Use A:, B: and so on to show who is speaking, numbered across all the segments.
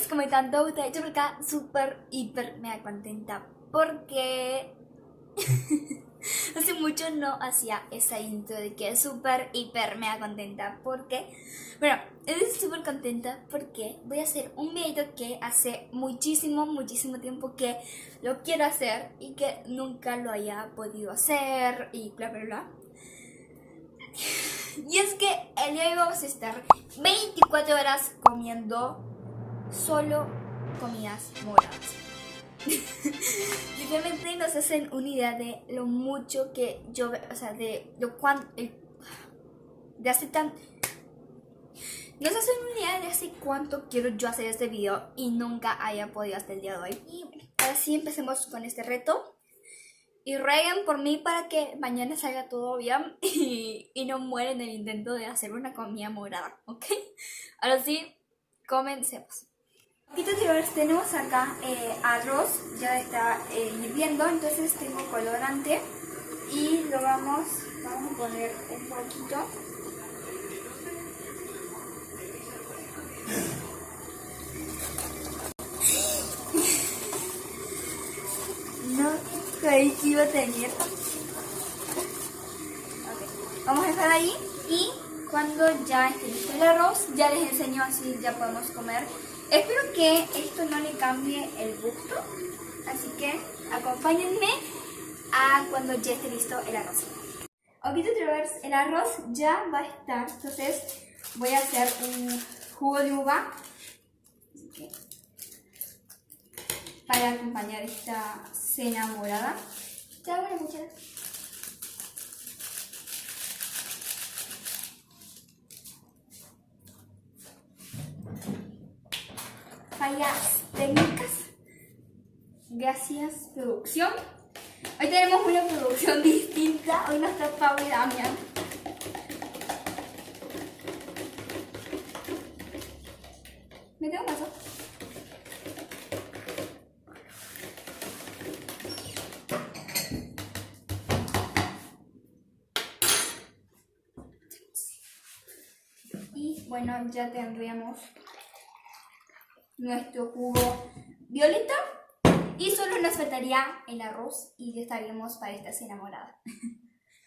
A: comentando, ustedes yo por acá súper, hiper, mega contenta porque hace mucho no hacía esa intro de que súper, hiper, mega contenta porque, bueno, estoy súper contenta porque voy a hacer un video que hace muchísimo tiempo que lo quiero hacer y que nunca lo haya podido hacer y bla, bla, bla. Y es que el día de hoy vamos a estar 24 horas comiendo solo comidas moradas. Literalmente nos hacen una idea de lo mucho que yo, o sea, de lo cuánto, de hace tan... Nos hacen una idea de hace cuánto quiero yo hacer este video y nunca haya podido hasta el día de hoy. Y bueno, ahora sí empecemos con este reto. Y rueguen por mí para que mañana salga todo bien y no muera en el intento de hacer una comida morada, ¿ok? Ahora sí, comencemos. Entonces tenemos acá arroz, ya está hirviendo, entonces tengo colorante y lo vamos a poner un poquito. No creí que iba a tener. Okay. Vamos a dejar ahí y cuando ya esté listo el arroz, ya les enseño así ya podemos comer. Espero que esto no le cambie el gusto, así que acompáñenme a cuando ya esté listo el arroz. Ok, el arroz ya va a estar, entonces voy a hacer un jugo de uva así que, para acompañar esta cena morada. Ya voy a escuchar. Fallas técnicas. Gracias, producción. Hoy tenemos una producción distinta. Hoy no está Pau y Damián. ¿Me tengo paso? Y bueno, ya tendríamos nuestro jugo violeta y solo nos faltaría el arroz y ya estaríamos para esta cena morada.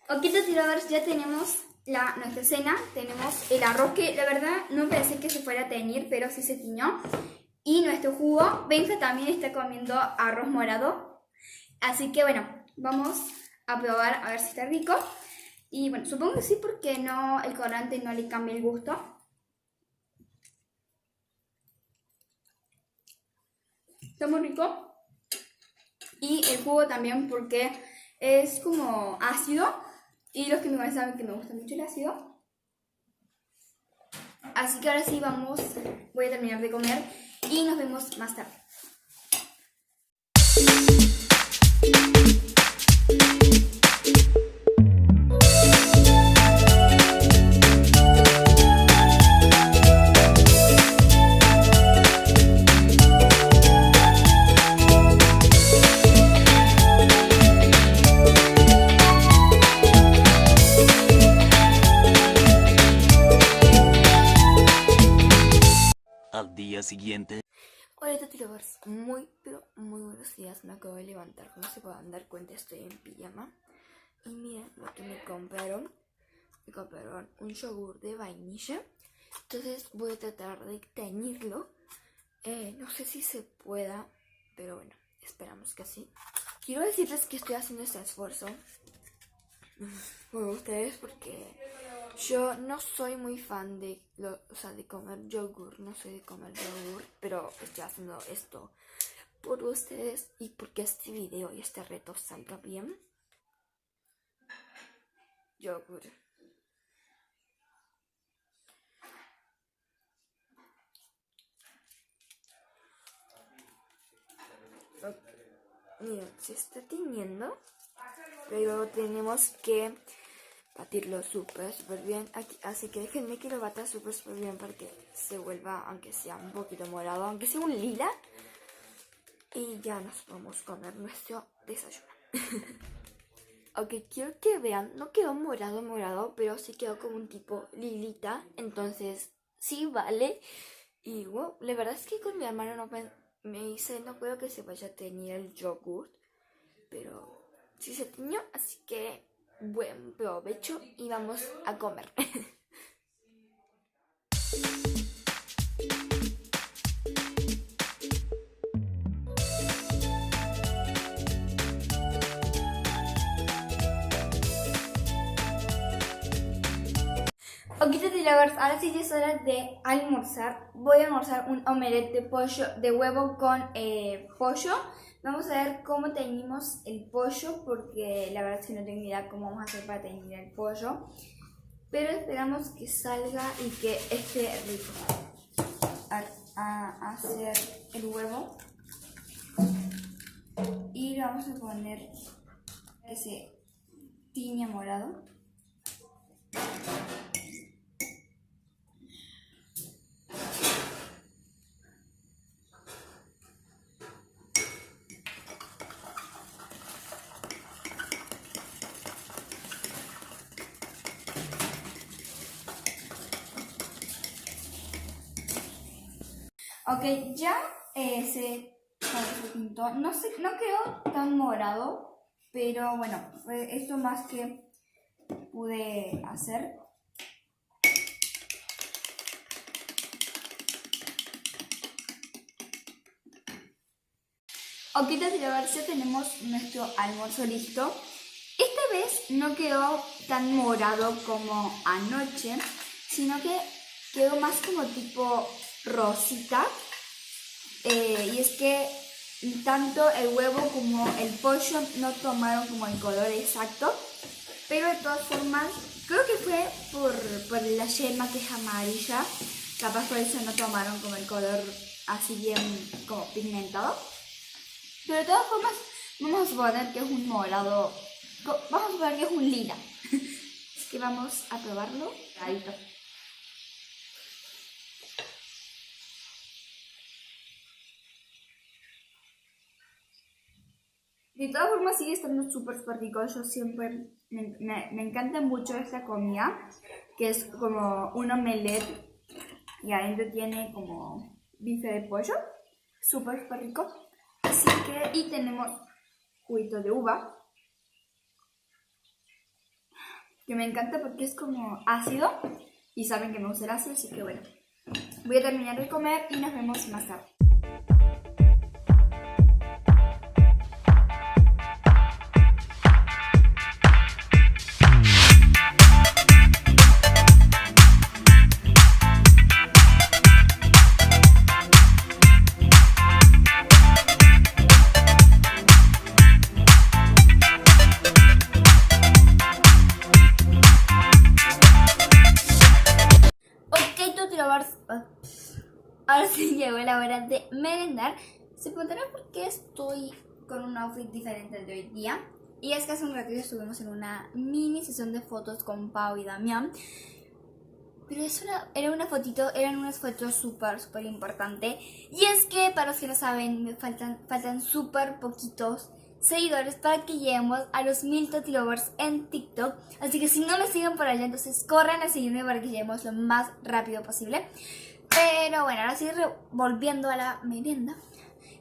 A: Ok, tiradores, ya tenemos nuestra cena. Tenemos el arroz que la verdad no pensé que se fuera a teñir, pero sí se tiñó. Y nuestro jugo. Benja también está comiendo arroz morado. Así que bueno, vamos a probar a ver si está rico. Y bueno, supongo que sí porque no, el colorante no le cambia el gusto. Está muy rico. Y el jugo también porque es como ácido. Y los que me conocen saben que me gusta mucho el ácido. Así que ahora sí voy a terminar de comer y nos vemos más tarde.
B: Al día siguiente.
A: Hola Tatilovers, muy buenos días. Me acabo de levantar, como se pueden dar cuenta estoy en pijama. Y miren lo que me compraron. Me compraron un yogur de vainilla. Entonces voy a tratar de teñirlo. No sé si se pueda, pero bueno, esperamos que sí. Quiero decirles que estoy haciendo este esfuerzo por ustedes porque yo no soy muy fan de comer yogur, no soy de comer yogur, pero estoy haciendo esto por ustedes y porque este video y este reto salga bien. Yogur. Miren, se está tiñendo, pero tenemos que batirlo súper bien aquí, así que déjenme que lo bata súper bien para que se vuelva, aunque sea un poquito morado, aunque sea un lila, y ya nos vamos a comer nuestro desayuno. Ok, quiero que vean, no quedó morado, pero sí quedó como un tipo lilita, entonces sí vale Y wow, la verdad es que con mi hermano me dice, no creo que se vaya a tener el yogurt, pero sí se tiñó, así que buen provecho y vamos a comer. Ok, lovers, ahora sí ya es hora de almorzar. Voy a almorzar un omelette de pollo, de huevo con pollo. Vamos a ver cómo teñimos el pollo, porque la verdad es que no tengo ni idea cómo vamos a hacer para teñir el pollo. Pero esperamos que salga y que esté rico. A hacer el huevo. Y le vamos a poner que se tiña morado. Ok, ya se pintó. No sé, no quedó tan morado, pero bueno, fue esto más que pude hacer. Ok, ya tenemos nuestro almuerzo listo. Esta vez no quedó tan morado como anoche, sino que quedó más como tipo rosita. Y es que tanto el huevo como el pollo no tomaron como el color exacto, pero de todas formas creo que fue por la yema que es amarilla, capaz por eso no tomaron como el color así bien como pigmentado, pero de todas formas vamos a suponer que es un morado, vamos a suponer que es un lila. Así que vamos a probarlo. Ahí. De todas formas sigue estando súper rico. Yo siempre me encanta mucho esta comida, que es como un omelette y adentro tiene como bife de pollo, súper rico. Así que, y tenemos juguito de uva, que me encanta porque es como ácido y saben que me gusta el ácido, así que bueno, voy a terminar de comer y nos vemos más tarde. Ahora sí llegó la hora de merendar. Se preguntarán por qué estoy con un outfit diferente al de hoy día. Y es que hace un ratito estuvimos en una mini sesión de fotos con Pau y Damián. Pero eran unas fotos súper importantes. Y es que, para los que no saben, me faltan súper poquitos seguidores para que lleguemos a los 1000 Totilovers en TikTok. Así que si no me siguen por allá, entonces corran a seguirme para que lleguemos lo más rápido posible. Pero bueno, ahora sí, volviendo a la merienda.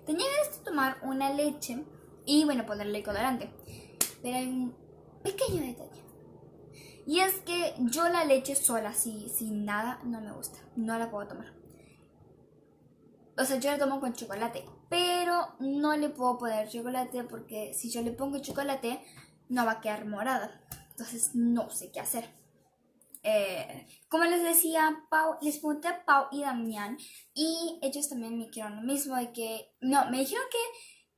A: Tenía ganas de tomar una leche y bueno, ponerle colorante. Pero hay un pequeño detalle. Y es que yo la leche sola, así, sin nada, no me gusta. No la puedo tomar. O sea, yo la tomo con chocolate, pero no le puedo poner chocolate porque si yo le pongo chocolate, no va a quedar morada. Entonces no sé qué hacer. Como les decía, les pregunté a Pau y Damián y ellos también me dijeron lo mismo de que, no, me dijeron que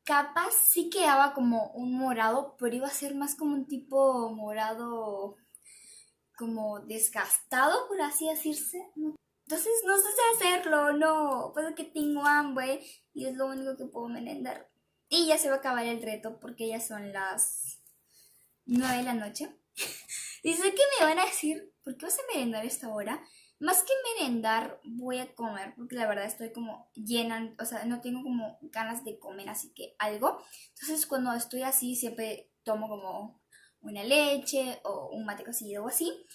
A: capaz sí quedaba como un morado, pero iba a ser más como un tipo morado como desgastado, por así decirse. Entonces no sé si hacerlo, no, puedo que tengo hambre y es lo único que puedo merendar. Y ya se va a acabar el reto porque ya son las 9 de la noche. Dice que me van a decir, ¿por qué vas a merendar a esta hora? Más que merendar, voy a comer, porque la verdad estoy como llena, o sea, no tengo como ganas de comer, así que algo. Entonces cuando estoy así, siempre tomo como una leche o un mate cocido o así.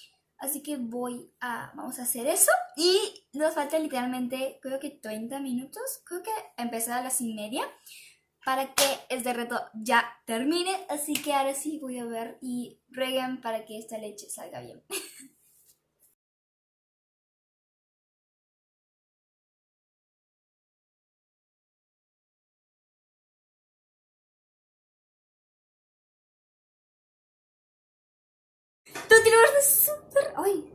A: Así que vamos a hacer eso. Y nos falta literalmente, creo que 30 minutos. Creo que empezar a las 1:30 para que este reto ya termine. Así que ahora sí voy a ver y rueguen para que esta leche salga bien. Tú tienes súper... ¡Ay!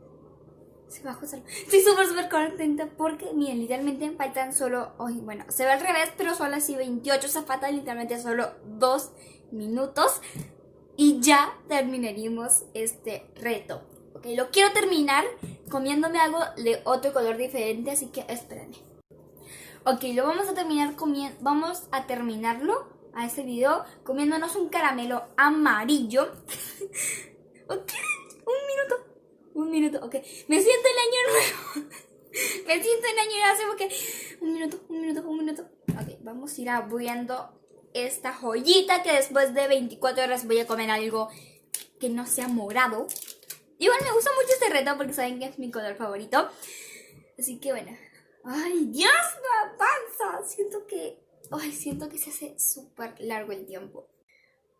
A: Se bajó solo. Estoy súper contenta porque, miren, literalmente faltan solo... ¡Ay! Bueno, se ve al revés, pero son así 28. O sea, faltan literalmente solo 2 minutos. Y ya terminaríamos este reto. Ok, lo quiero terminar comiéndome algo de otro color diferente, así que espérenme. Ok, lo vamos a terminar comiendo. Vamos a terminarlo a este video comiéndonos un caramelo amarillo. Ok, un minuto, ok. Me siento el año nuevo. Me siento el año nuevo, así porque... Un minuto. Ok, vamos a ir abriendo esta joyita que después de 24 horas voy a comer algo que no sea morado. Igual me gusta mucho este reto porque saben que es mi color favorito. Así que bueno. ¡Ay, Dios, me avanza! Siento que se hace súper largo el tiempo.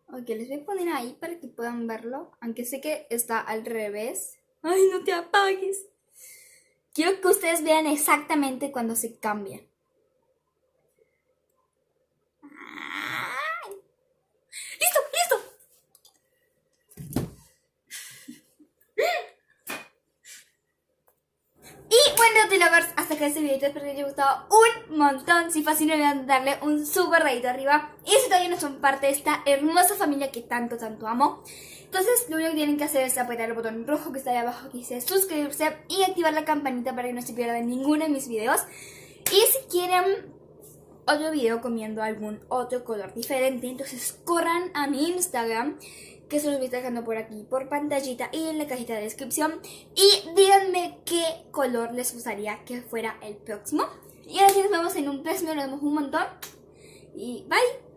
A: Ok, les voy a poner ahí para que puedan verlo. Aunque sé que está al revés. ¡Ay, no te apagues! Quiero que ustedes vean exactamente cuando se cambia. ¡Ay! ¡Listo! Y bueno, Telovers, hasta que este video espero que les haya gustado un montón. Si fue así, no olviden darle un súper dedito arriba. Y si todavía no son parte de esta hermosa familia que tanto amo, entonces lo único que tienen que hacer es apretar el botón rojo que está ahí abajo que dice suscribirse y activar la campanita para que no se pierdan ninguno de mis videos. Y si quieren otro video comiendo algún otro color diferente, entonces corran a mi Instagram, que se los voy dejando por aquí, por pantallita y en la cajita de descripción. Y díganme qué color les gustaría que fuera el próximo. Y ahora sí nos vemos en un próximo, nos vemos un montón. Y bye.